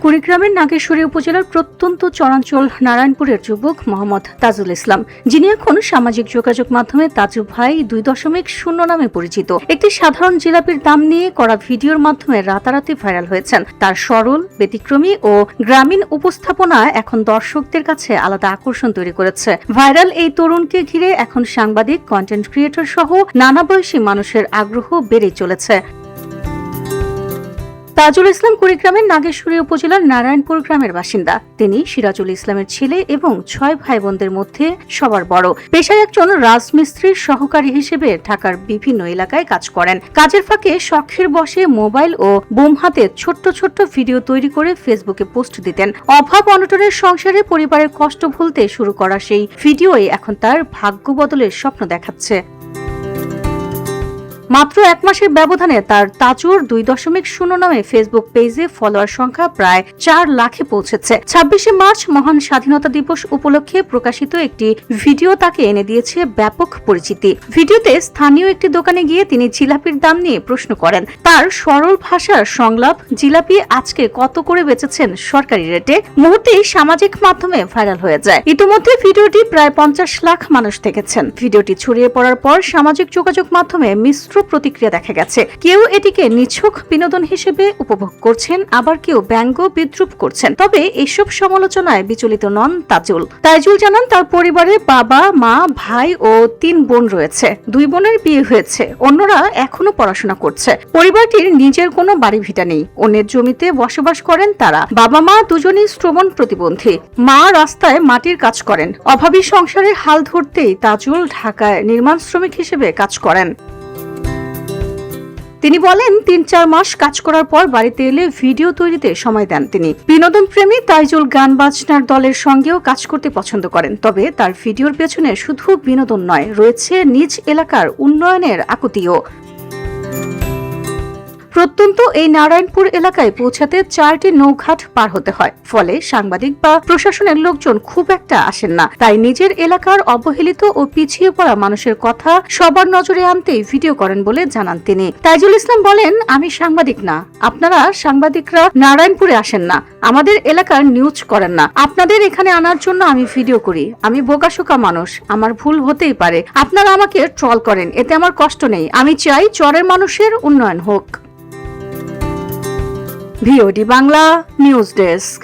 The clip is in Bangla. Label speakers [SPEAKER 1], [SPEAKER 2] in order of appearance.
[SPEAKER 1] কুড়িগ্রামের নাগেশ্বরী উপজেলার প্রত্যন্ত চরাঞ্চল নারায়ণপুরের যুবক মোহাম্মদ তাজুল ইসলাম, যিনি এখন সামাজিক যোগাযোগ মাধ্যমে তাজু ভাই 2.0 নামে পরিচিত, একটি সাধারণ জিলাপির দাম নিয়ে করা ভিডিওর মাধ্যমে রাতারাতি ভাইরাল হয়েছেন। তার সরল, ব্যতিক্রমী ও গ্রামীণ উপস্থাপনা এখন দর্শকদের কাছে আলাদা আকর্ষণ তৈরি করেছে। ভাইরাল এই তরুণকে ঘিরে এখন সাংবাদিক, কন্টেন্ট ক্রিয়েটর সহ নানা বয়সী মানুষের আগ্রহ বেড়ে চলেছে। তাজুল ইসলাম কুড়িগ্রামের নাগেশ্বরী উপজেলার নারায়ণপুর গ্রামের বাসিন্দা। তিনি সিরাজুল ইসলামের ছেলে এবং 6 ভাই বোনদের মধ্যে সবার বড়। পেশায় একজন রাজমিস্ত্রির সহকারী হিসেবে ঢাকার বিভিন্ন এলাকায় কাজ করেন। কাজের ফাঁকে শখের বশে মোবাইল ও বোম হাতে ছোট্ট ছোট্ট ভিডিও তৈরি করে ফেসবুকে পোস্ট দিতেন। অভাব অনটনের সংসারে পরিবারের কষ্ট ভুলতে শুরু করা সেই ভিডিওই এখন তার ভাগ্য বদলের স্বপ্ন দেখাচ্ছে। মাত্র 1 মাসের ব্যবধানে তার তাজুর 2.0 নামে ফেসবুক পেজে ফলোয়ার সংখ্যা প্রায় 4 লাখে পৌঁছেছে। 26শে মার্চ মহান স্বাধীনতা দিবস উপলক্ষে প্রকাশিত একটি ভিডিও তাকে এনে দিয়েছে ব্যাপক পরিচিতি। ভিডিওতে স্থানীয় একটি দোকানে গিয়ে তিনি জিলাপির দাম নিয়ে প্রশ্ন করেন। তার সরল ভাষার সংলাপ, জিলাপি আজকে কত করে বেচেছেন সরকারি রেটে, মুহূর্তেই সামাজিক মাধ্যমে ভাইরাল হয়ে যায়। ইতিমধ্যে ভিডিওটি প্রায় 50 লাখ মানুষ দেখেছেন। ভিডিওটি ছড়িয়ে পড়ার পর সামাজিক যোগাযোগ মাধ্যমে মিশ্র প্রতিক্রিয়া দেখা গেছে। কেউ এটিকে নিছক বিনোদন হিসেবে উপভোগ করছেন, আবার কেউ ব্যঙ্গ বিদ্রুপ করছেন। তবে এসব সমালোচনায় বিচলিত নন তাজুল জানান তার পরিবারে বাবা, মা, ভাই ও 3 বোন রয়েছে। 2 বোনের বিয়ে হয়েছে, অন্যরা এখনো পড়াশোনা করছে। পরিবারটির নিজের কোনো বাড়ি ভিটা নেই, অন্যের জমিতে বসবাস করেন তারা। বাবা মা দুজনই শ্রবণ প্রতিবন্ধী, মা রাস্তায় মাটির কাজ করেন। অভাবী সংসারের হাল ধরতেই তাজুল ঢাকায় নির্মাণ শ্রমিক হিসেবে কাজ করেন। তিনি বলেন 3-4 মাস কাজ করার পর বাড়িতে এলে ভিডিও তৈরিতে সময় দেন তিনি। বিনোদন প্রেমী তাজুল গান বাজনার দলের সঙ্গেও কাজ করতে পছন্দ করেন। তবে তার ভিডিওর পেছনে শুধু বিনোদন নয়, রয়েছে নিজ এলাকার উন্নয়নের আকুতিও। প্রত্যন্ত এই নারায়ণপুর এলাকায় পৌঁছাতে 4টি নৌঘাট পার হতে হয়, ফলে সাংবাদিক বা প্রশাসনের লোকজন খুব একটা আসেন না। তাই নিজের এলাকার অবহেলিত ও পিছিয়ে পড়া মানুষের কথা সবার নজরে আনতেই ভিডিও করেন বলে জানান তিনি। তাজুল ইসলাম বলেন, আমি সাংবাদিক না, আপনারা সাংবাদিকরা নারায়ণপুরে আসেন না, আমাদের এলাকার নিউজ করেন না। আপনাদের এখানে আনার জন্য আমি ভিডিও করি। আমি বোকাশোকা মানুষ, আমার ভুল হতেই পারে। আপনারা আমাকে ট্রল করেন, এতে আমার কষ্ট নেই। আমি চাই চরের মানুষের উন্নয়ন হোক। VOD Bangla news desk.